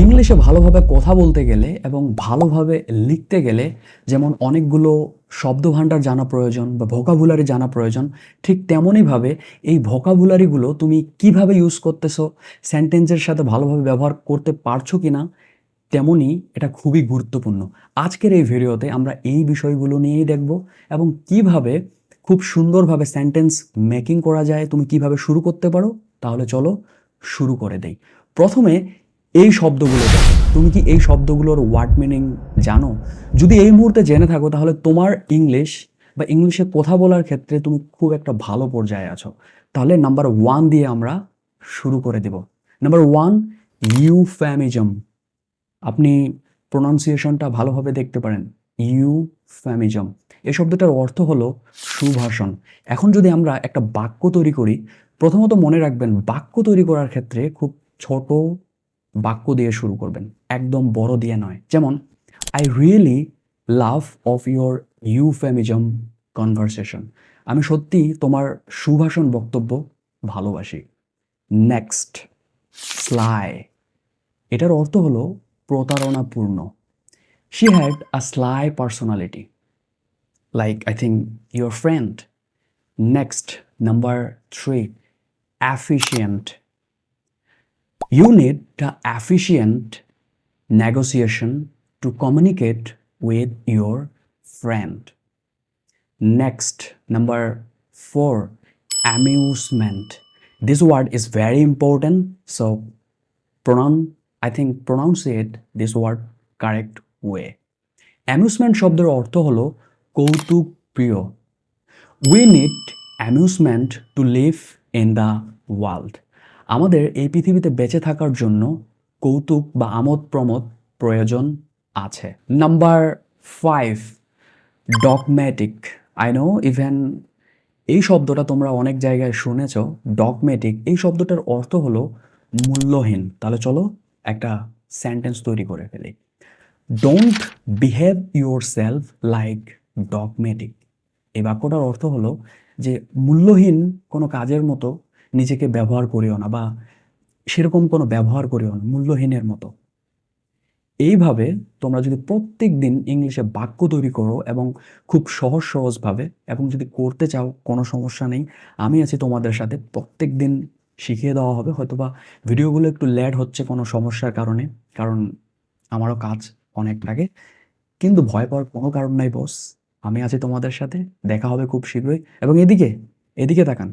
ইংলিশে ভালোভাবে কথা বলতে গেলে এবং ভালোভাবে লিখতে গেলে যেমন অনেকগুলো শব্দভাণ্ডার জানা প্রয়োজন বা ভোকাবুলারি জানা প্রয়োজন, ঠিক তেমনইভাবে এই ভোকাবুলারিগুলো তুমি কিভাবে ইউজ করতেছো, সেন্টেন্সের সাথে ভালোভাবে ব্যবহার করতে পারছো কিনা, তেমনই এটা খুবই গুরুত্বপূর্ণ। আজকের এই ভিডিওতে আমরা এই বিষয়গুলো নিয়েই দেখব এবং কিভাবে খুব সুন্দরভাবে সেন্টেন্স মেকিং করা যায়, তুমি কিভাবে শুরু করতে পারো। তাহলে চলো শুরু করে দেই। প্রথমে এই শব্দগুলো দেখো, তুমি কি এই শব্দগুলোর ওয়ার্ড মিনিং জানো? যদি এই মুহূর্তে জেনে থাকো তাহলে তোমার ইংলিশ বা ইংলিশে কথা বলার ক্ষেত্রে তুমি খুব একটা ভালো পর্যায়ে আছো। তাহলে নাম্বার 1 দিয়ে আমরা শুরু করে দেব। Number 1, euphemism. আপনি প্রোনাউন্সিয়েশনটা ভালোভাবে দেখতে পারেন, ইউফেমিজম। এই শব্দটার অর্থ হলো সুভাষণ। এখন যদি আমরা একটা বাক্য তৈরি করি, প্রথমত মনে রাখবেন বাক্য তৈরি করার ক্ষেত্রে খুব ছোট বাক্য দিয়ে শুরু করবেন, একদম বড় দিয়ে নয়। যেমন, I really love of your euphemism conversation. আমি সত্যি তোমার সুভাষণ বক্তব্য ভালোবাসি। Next, sly. এটার অর্থ হলো প্রতারণাপূর্ণ। She had a sly personality, like I think your friend. Next, number 3, efficient. You need the efficient negotiation to communicate with your friend. Next, number 4, amusement. This word is very important, so pronounce it this word correct way. Amusement শব্দের অর্থ হলো কৌতুক প্রিয়। We need amusement to live in the world. আমাদের এই পৃথিবীতে বেঁচে থাকার জন্য কৌতুক বা আমোদ প্রমোদ প্রয়োজন আছে। Number 5, dogmatic. I know even এই শব্দটা তোমরা অনেক জায়গায় শুনেছ। ডগম্যাটিক এই শব্দটার অর্থ হলো মূল্যহীন। তাহলে চলো একটা সেন্টেন্স তৈরি করে ফেলি। Don't behave your self like dogmatic. এই বাক্যটার অর্থ হলো যে মূল্যহীন কোনো কাজের মতো নিজেকে ব্যবহার করিও না, বা সেরকম কোনো ব্যবহার করিও না মূল্যহীনের মতো। এইভাবে তোমরা যদি প্রত্যেক দিন ইংলিশে বাক্য তৈরি করো এবং খুব সহজভাবে, এবং যদি করতে চাও কোনো সমস্যা নেই, আমি আছি তোমাদের সাথে। প্রত্যেক দিন শিখিয়ে দেওয়া হবে। হয়তোবা ভিডিওগুলো একটু লেট হচ্ছে কোনো সমস্যার কারণে, কারণ আমারও কাজ অনেক থাকে, কিন্তু ভয় পাওয়ার কোনো কারণ নাই বস। আমি আছি তোমাদের সাথে, দেখা হবে খুব শীঘ্রই। এবং এদিকে তাকান।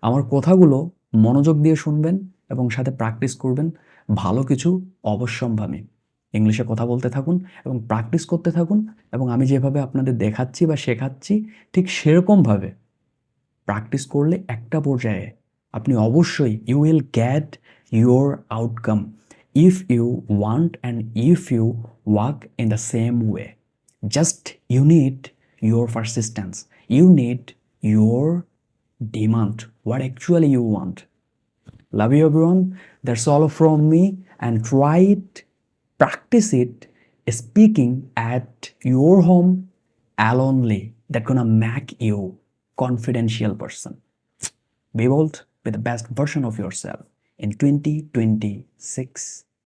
আমার কথাগুলো মনোযোগ দিয়ে শুনবেন এবং সাথে প্র্যাকটিস করবেন। ভালো কিছু অবশ্যম্ভাবী। ইংলিশে কথা বলতে থাকুন এবং প্র্যাকটিস করতে থাকুন, এবং আমি যেভাবে আপনাদের দেখাচ্ছি বা শেখাচ্ছি ঠিক সেরকমভাবে প্র্যাকটিস করলে একটা পর্যায়ে আপনি অবশ্যই you will get your outcome if you want and if you work in the same way. Just you need your persistence. You need your demand. What actually you want. Love you everyone. That's all from me. And try it, practice it, speaking at your home alonely. That's gonna make you confidential person. Be bold, be the best version of yourself in 2026.